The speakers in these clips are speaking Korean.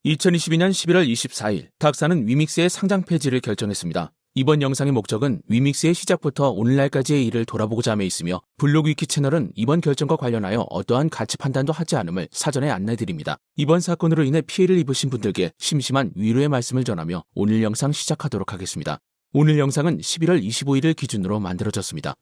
2022년 11월 24일 닥사는 위믹스의 상장 폐지를 결정했습니다. 이번 영상의 목적은 위믹스의 시작부터 오늘날까지의 일을 돌아보고자 함에 있으며 블로그 위키 채널은 이번 결정과 관련하여 어떠한 가치 판단도 하지 않음을 사전에 안내드립니다. 이번 사건으로 인해 피해를 입으신 분들께 심심한 위로의 말씀을 전하며 오늘 영상 시작하도록 하겠습니다. 오늘 영상은 11월 25일을 기준으로 만들어졌습니다.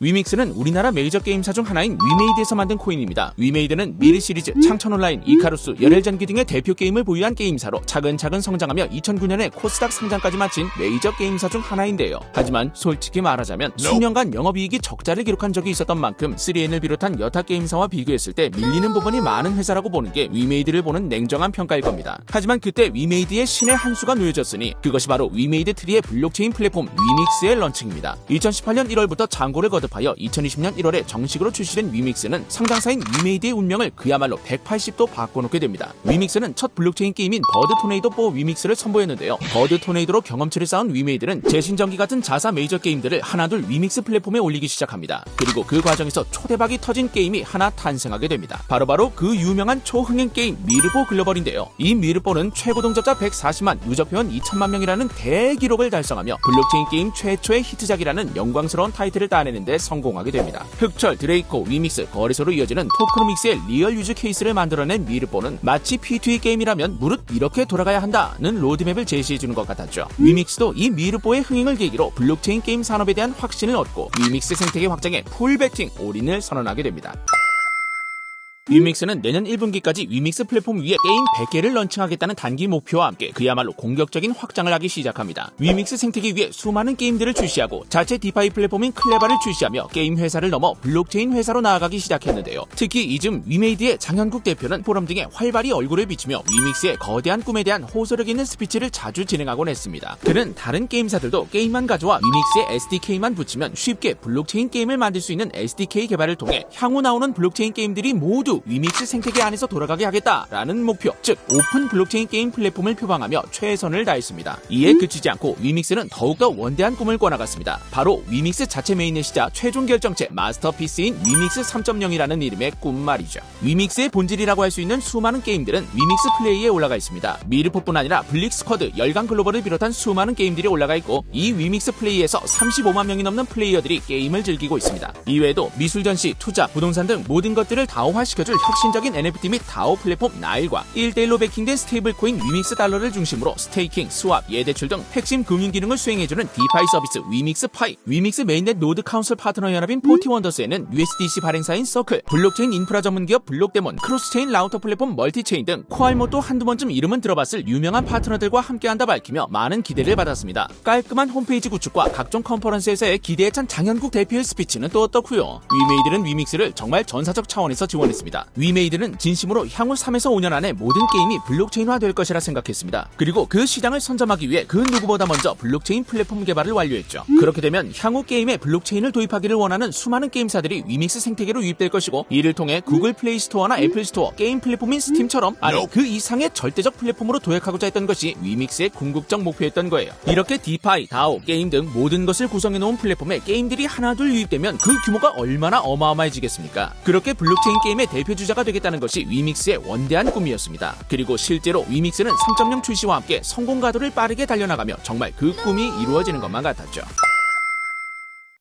위믹스는 우리나라 메이저 게임사 중 하나인 위메이드에서 만든 코인입니다. 위메이드는 미르 시리즈, 창천온라인, 이카루스, 열혈전기 등의 대표 게임을 보유한 게임사로 차근차근 성장하며 2009년에 코스닥 상장까지 마친 메이저 게임사 중 하나인데요. 하지만 솔직히 말하자면 수년간 영업이익이 적자를 기록한 적이 있었던 만큼 3N을 비롯한 여타 게임사와 비교했을 때 밀리는 부분이 많은 회사라고 보는 게 위메이드를 보는 냉정한 평가일 겁니다. 하지만 그때 위메이드의 신의 한 수가 놓여졌으니 그것이 바로 위메이드 트리의 블록체인 플랫폼 위믹스의 런칭입니다. 2018년 1월부터 잔고를 거듭하여 2020년 1월에 정식으로 출시된 위믹스는 상장사인 위메이드의 운명을 그야말로 180도 바꿔놓게 됩니다. 위믹스는 첫 블록체인 게임인 버드 토네이도 4 위믹스를 선보였는데요. 버드 토네이도로 경험치를 쌓은 위메이드는 제신전기 같은 자사 메이저 게임들을 하나둘 위믹스 플랫폼에 올리기 시작합니다. 그리고 그 과정에서 초대박이 터진 게임이 하나 탄생하게 됩니다. 바로 그 유명한 초흥행 게임 미르보 글로벌인데요. 이 미르보는 최고 동접자 140만, 누적 회원 2천만 명이라는 대기록을 달성하며 블록체인 게임 최초의 히트작이라는 영광스러운 타이틀을 따내는데 성공하게 됩니다. 흑철, 드레이코, 위믹스, 거래소로 이어지는 토크노믹스의 리얼 유즈 케이스를 만들어낸 미르보는 마치 P2E 게임이라면 무릇 이렇게 돌아가야 한다는 로드맵을 제시해주는 것 같았죠. 위믹스도 이 미르보의 흥행을 계기로 블록체인 게임 산업에 대한 확신을 얻고 위믹스 생태계 확장에 풀배팅, 올인을 선언하게 됩니다. 위믹스는 내년 1분기까지 위믹스 플랫폼 위에 게임 100개를 런칭하겠다는 단기 목표와 함께 그야말로 공격적인 확장을 하기 시작합니다. 위믹스 생태계 위에 수많은 게임들을 출시하고 자체 디파이 플랫폼인 클레바를 출시하며 게임 회사를 넘어 블록체인 회사로 나아가기 시작했는데요. 특히 이즘 위메이드의 장현국 대표는 포럼 등에 활발히 얼굴을 비치며 위믹스의 거대한 꿈에 대한 호소력 있는 스피치를 자주 진행하곤 했습니다. 그는 다른 게임사들도 게임만 가져와 위믹스의 SDK만 붙이면 쉽게 블록체인 게임을 만들 수 있는 SDK 개발을 통해 향후 나오는 블록체인 게임들이 모두 위믹스 생태계 안에서 돌아가게 하겠다라는 목표, 즉 오픈 블록체인 게임 플랫폼을 표방하며 최선을 다했습니다. 이에 그치지 않고 위믹스는 더욱더 원대한 꿈을 꿔나갔습니다. 바로 위믹스 자체 메인넷이자 최종 결정체 마스터피스인 위믹스 3.0이라는 이름의 꿈 말이죠. 위믹스의 본질이라고 할 수 있는 수많은 게임들은 위믹스 플레이에 올라가 있습니다. 미르포뿐 아니라 블릭스쿼드, 열강 글로벌을 비롯한 수많은 게임들이 올라가 있고 이 위믹스 플레이에서 35만 명이 넘는 플레이어들이 게임을 즐기고 있습니다. 이외에도 미술 전시, 투자, 부동산 등 모든 것들을 다오화시켜줄 혁신적인 NFT 및 다오 플랫폼 나일과 1대1로 베킹된 스테이블 코인 위믹스 달러를 중심으로 스테이킹, 스왑, 예대출 등 핵심 금융 기능을 수행해주는 디파이 서비스 위믹스 파이, 위믹스 메인넷 노드 카운슬 파트너 연합인 포티원더스에는 USDC 발행사인 서클, 블록체인 인프라 전문 기업 블록데몬, 크로스체인 라우터 플랫폼 멀티체인 등 코알못도 한두 번쯤 이름은 들어봤을 유명한 파트너들과 함께한다 밝히며 많은 기대를 받았습니다. 깔끔한 홈페이지 구축과 각종 컨퍼런스에서의 기대에 찬 장현국 대표의 스피치는 또 어떻고요. 위메이드는 위믹스를 정말 전사적 차원에서 지원했습니다. 위메이드는 진심으로 향후 3에서 5년 안에 모든 게임이 블록체인화 될 것이라 생각했습니다. 그리고 그 시장을 선점하기 위해 그 누구보다 먼저 블록체인 플랫폼 개발을 완료했죠. 그렇게 되면 향후 게임에 블록체인을 도입하기를 원하는 수많은 게임사들이 위믹스 생태계로 유입될 것이고 이를 통해 구글 플레이 스토어나 애플 스토어, 게임 플랫폼인 스팀처럼 아니 그 이상의 절대적 플랫폼으로 도약하고자 했던 것이 위믹스의 궁극적 목표였던 거예요. 이렇게 디파이, 다오, 게임 등 모든 것을 구성해놓은 플랫폼에 게임들이 하나둘 유입되면 그 규모가 얼마나 어마어마해지겠습니까? 그렇게 블록체인 게임의 대표 주자가 되겠다는 것이 위믹스의 원대한 꿈이었습니다. 그리고 실제로 위믹스는 3.0 출시와 함께 성공 가도를 빠르게 달려나가며 정말 그 꿈이 이루어지는 것만 같았죠.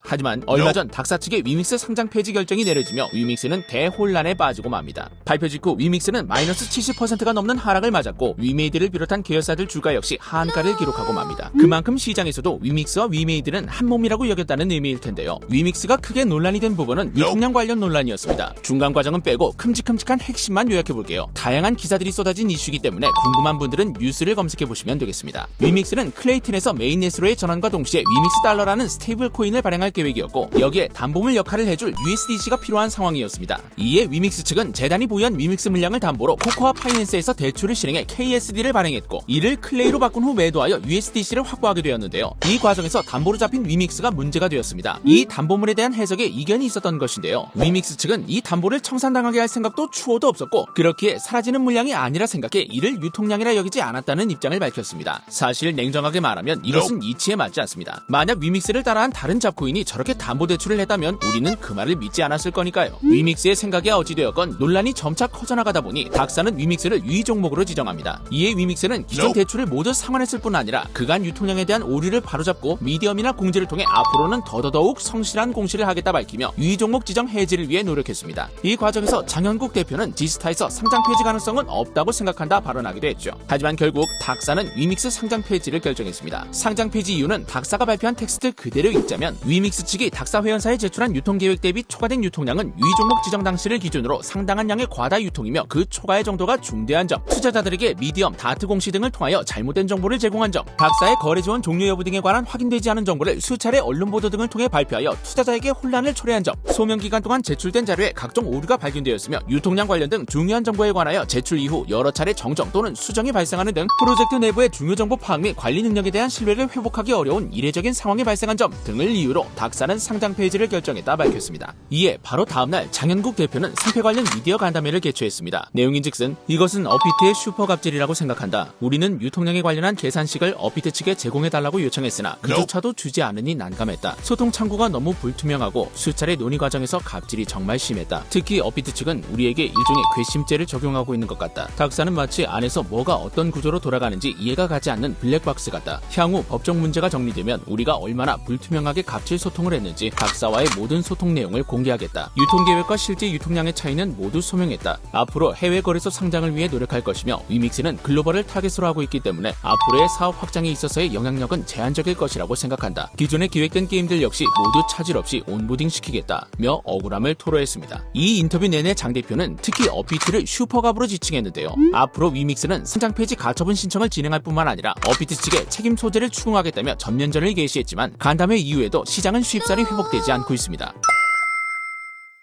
하지만 얼마 전 닥사 측의 위믹스 상장 폐지 결정이 내려지며 위믹스는 대혼란에 빠지고 맙니다. 발표 직후 위믹스는 마이너스 70%가 넘는 하락을 맞았고 위메이드를 비롯한 계열사들 주가 역시 하한가를 기록하고 맙니다. 그만큼 시장에서도 위믹스와 위메이드는 한 몸이라고 여겼다는 의미일 텐데요. 위믹스가 크게 논란이 된 부분은 유통량 관련 논란이었습니다. 중간 과정은 빼고 큼직큼직한 핵심만 요약해볼게요. 다양한 기사들이 쏟아진 이슈이기 때문에 궁금한 분들은 뉴스를 검색해보시면 되겠습니다. 위믹스는 클레이튼에서 메인넷으로의 전환과 동시에 위믹스 달러라는 스테이블 코인을 발행할 계획이었고 여기에 담보물 역할을 해줄 USDC가 필요한 상황이었습니다. 이에 위믹스 측은 재단이 보유한 위믹스 물량을 담보로 코코아 파이낸스에서 대출을 실행해 KSD를 발행했고 이를 클레이로 바꾼 후 매도하여 USDC를 확보하게 되었는데요. 이 과정에서 담보로 잡힌 위믹스가 문제가 되었습니다. 이 담보물에 대한 해석에 이견이 있었던 것인데요. 위믹스 측은 이 담보를 청산당하게 할 생각도 추호도 없었고 그렇기에 사라지는 물량이 아니라 생각해 이를 유통량이라 여기지 않았다는 입장을 밝혔습니다. 사실 냉정하게 말하면 이것은 이치에 맞지 않습니다. 만약 위믹스를 따라한 다른 잡코인이 저렇게 담보대출을 했다면 우리는 그 말을 믿지 않았을 거니까요. 위믹스의 생각이 어찌되었건 논란이 점차 커져나가다 보니 닥사는 위믹스를 유의 종목으로 지정합니다. 이에 위믹스는 기존 대출을 모두 상환했을 뿐 아니라 그간 유통량에 대한 오류를 바로잡고 미디엄이나 공지를 통해 앞으로는 더더욱 성실한 공시를 하겠다 밝히며 유의 종목 지정 해지를 위해 노력했습니다. 이 과정에서 장현국 대표는 지스타에서 상장 폐지 가능성은 없다고 생각한다 발언하기도 했죠. 하지만 결국 닥사는 위믹스 상장 폐지를 결정했습니다. 상장 폐지 이유는 닥사가 발표한 텍스트 그대로 읽자면 위믹스 측이 닥사 회원사에 제출한 유통계획 대비 초과된 유통량은 유의 종목 지정 당시를 기준으로 상당한 양의 과다 유통이며 그 초과의 정도가 중대한 점, 투자자들에게 미디엄, 다트 공시 등을 통하여 잘못된 정보를 제공한 점, 닥사의 거래 지원 종료 여부 등에 관한 확인되지 않은 정보를 수차례 언론 보도 등을 통해 발표하여 투자자에게 혼란을 초래한 점, 소명 기간 동안 제출된 자료에 각종 오류가 발견되었으며 유통량 관련 등 중요한 정보에 관하여 제출 이후 여러 차례 정정 또는 수정이 발생하는 등 프로젝트 내부의 중요 정보 파악 및 관리 능력에 대한 신뢰를 회복하기 어려운 이례적인 상황이 발생한 점 등을 이유로 닥사는 상장 폐지를 결정했다 밝혔습니다. 이에 바로 다음날 장현국 대표는 상패 관련 미디어 간담회를 개최했습니다. 내용인즉슨 이것은 어피트의 슈퍼 갑질이라고 생각한다. 우리는 유통량에 관련한 계산식을 어피트 측에 제공해달라고 요청했으나 그조차도 주지 않으니 난감했다. 소통 창구가 너무 불투명하고 수차례 논의 과정에서 갑질이 정말 심했다. 특히 어피트 측은 우리에게 일종의 괘씸죄를 적용하고 있는 것 같다. 닥사는 마치 안에서 뭐가 어떤 구조로 돌아가는지 이해가 가지 않는 블랙박스 같다. 향후 법적 문제가 정리되면 우리가 얼마나 불투명하게 갑질 소통을 했는지 닥사와의 모든 소통 내용을 공개하겠다. 유통계획과 실제 유통량의 차이는 모두 소명했다. 앞으로 해외 거래소 상장을 위해 노력할 것이며 위믹스는 글로벌을 타겟으로 하고 있기 때문에 앞으로의 사업 확장에 있어서의 영향력은 제한적일 것이라고 생각한다. 기존에 기획된 게임들 역시 모두 차질 없이 온보딩 시키겠다며 억울함을 토로했습니다. 이 인터뷰 내내 장 대표는 특히 어피트를 슈퍼갑으로 지칭했는데요. 앞으로 위믹스는 상장 폐지 가처분 신청을 진행할 뿐만 아니라 어피트 측에 책임 소재를 추궁하겠다며 전면전을 개시했지만 간담회 이후에도 시장은 쉽사리 회복되지 않고 있습니다.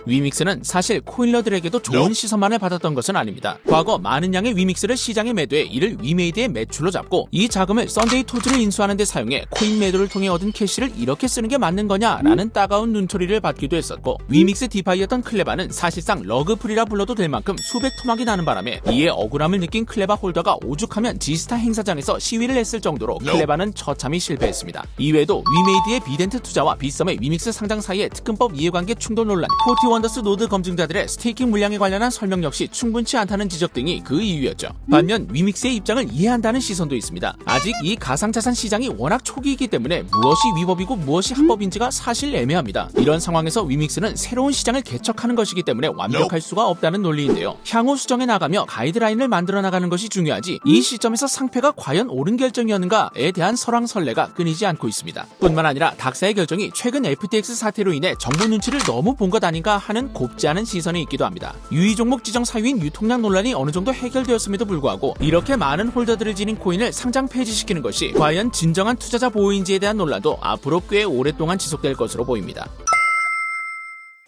위믹스는 사실 코일러들에게도 좋은 시선만을 받았던 것은 아닙니다. 과거 많은 양의 위믹스를 시장에 매도해 이를 위메이드의 매출로 잡고 이 자금을 썬데이 토즈를 인수하는 데 사용해 코인 매도를 통해 얻은 캐시를 이렇게 쓰는 게 맞는 거냐라는 따가운 눈초리를 받기도 했었고, 위믹스 디파이였던 클레바는 사실상 러그풀이라 불러도 될 만큼 수백 토막이 나는 바람에 이에 억울함을 느낀 클레바 홀더가 오죽하면 지스타 행사장에서 시위를 했을 정도로 클레바는 처참히 실패했습니다. 이외에도 위메이드의 비덴트 투자와 빗썸의 위믹스 상장 사이의 특근법 이해관계 충돌 논란, 원더스 노드 검증자들의 스테이킹 물량에 관련한 설명 역시 충분치 않다는 지적 등이 그 이유였죠. 반면 위믹스의 입장을 이해한다는 시선도 있습니다. 아직 이 가상자산 시장이 워낙 초기이기 때문에 무엇이 위법이고 무엇이 합법인지가 사실 애매합니다. 이런 상황에서 위믹스는 새로운 시장을 개척하는 것이기 때문에 완벽할 수가 없다는 논리인데요. 향후 수정해 나가며 가이드라인을 만들어 나가는 것이 중요하지 이 시점에서 상패가 과연 옳은 결정이었는가에 대한 설왕설래가 끊이지 않고 있습니다. 뿐만 아니라 닥사의 결정이 최근 FTX 사태로 인해 정부 눈치를 너무 본 것 아닌가 하는 곱지 않은 시선이 있기도 합니다. 유의 종목 지정 사유인 유통량 논란이 어느 정도 해결되었음에도 불구하고 이렇게 많은 홀더들을 지닌 코인을 상장 폐지시키는 것이 과연 진정한 투자자 보호인지에 대한 논란도 앞으로 꽤 오랫동안 지속될 것으로 보입니다.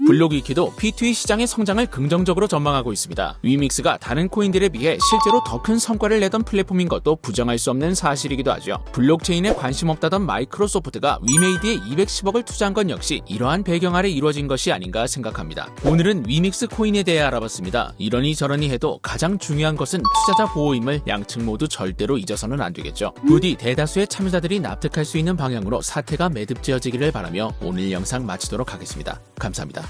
블록위키도 P2E 시장의 성장을 긍정적으로 전망하고 있습니다. 위믹스가 다른 코인들에 비해 실제로 더 큰 성과를 내던 플랫폼인 것도 부정할 수 없는 사실이기도 하죠. 블록체인에 관심 없다던 마이크로소프트가 위메이드에 210억을 투자한 건 역시 이러한 배경 아래 이루어진 것이 아닌가 생각합니다. 오늘은 위믹스 코인에 대해 알아봤습니다. 이러니 저러니 해도 가장 중요한 것은 투자자 보호임을 양측 모두 절대로 잊어서는 안 되겠죠. 부디 대다수의 참여자들이 납득할 수 있는 방향으로 사태가 매듭지어지기를 바라며 오늘 영상 마치도록 하겠습니다. 감사합니다.